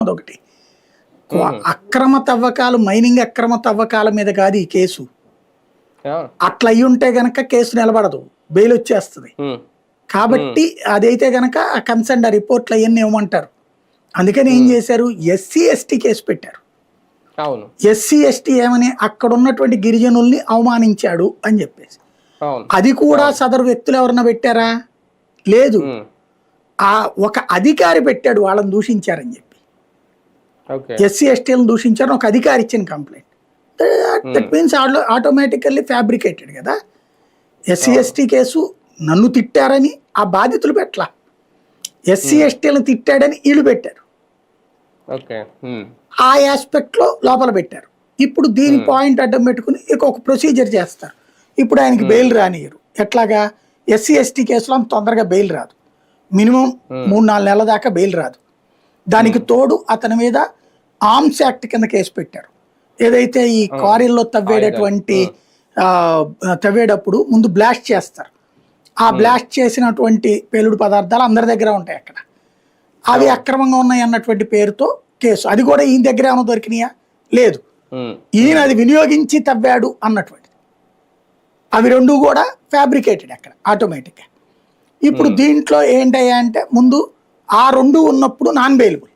అదొకటి. అక్రమ తవ్వకాలు, మైనింగ్ అక్రమ తవ్వకాల మీద కాదు ఈ కేసు. అట్లా అయ్యి ఉంటే గనక కేసు నిలబడదు, బెయిల్ వచ్చేస్తుంది. కాబట్టి అదైతే గనక ఆ కన్సర్న్ రిపోర్ట్లు అవన్నీ ఇవ్వమంటారు. అందుకని ఏం చేశారు, ఎస్సీ ఎస్టీ కేసు పెట్టారు. ఎస్సీ ఎస్టీ ఏమని, అక్కడ ఉన్నటువంటి గిరిజనుల్ని అవమానించాడు అని చెప్పేసి. అది కూడా సదరు వ్యక్తులు ఎవరన్నా పెట్టారా? లేదు. ఆ ఒక అధికారి పెట్టాడు వాళ్ళని దూషించారని చెప్పి. ఎస్సీ ఎస్టీలను దూషించారని ఒక అధికారి ఇచ్చిన complaint. That means automatically fabricated కదా. ఎస్సీ ఎస్టీ కేసు నన్ను తిట్టారని ఆ బాధితులు పెట్టలా, ఎస్సీ ఎస్టీలను తిట్టాడని వీళ్ళు పెట్టారు. ఆ ఆస్పెక్ట్ లో లోపల పెట్టారు. ఇప్పుడు దీని పాయింట్ అడ్డం పెట్టుకుని ఒక ప్రొసీజర్ చేస్తారు. ఇప్పుడు ఆయనకి బెయిల్ రానియరు. ఎట్లాగా, ఎస్సీ ఎస్టీ కేసులో అంత తొందరగా బెయిల్ రాదు, మినిమం 3-4 నెలల దాకా బెయిల్ రాదు. దానికి తోడు అతని మీద ఆర్మ్స్ యాక్ట్ కింద కేసు పెట్టారు. ఏదైతే ఈ క్వారీల్లో తవ్వేటప్పుడు ముందు బ్లాస్ట్ చేస్తారు. ఆ బ్లాస్ట్ చేసినటువంటి పేలుడు పదార్థాలు అందరి దగ్గర ఉంటాయి అక్కడ, అవి అక్రమంగా ఉన్నాయి అన్నటువంటి పేరుతో కేసు. అది కూడా ఈయన దగ్గర ఏమైనా దొరికినాయా? లేదు. ఈయన అది వినియోగించి తవ్వాడు అన్నటువంటిది. అవి రెండు కూడా ఫ్యాబ్రికేటెడ్ అక్కడ ఆటోమేటిక్గా. ఇప్పుడు దీంట్లో ఏంటయ్యా అంటే, ముందు ఆ రెండు ఉన్నప్పుడు నాన్ బెయిలబుల్,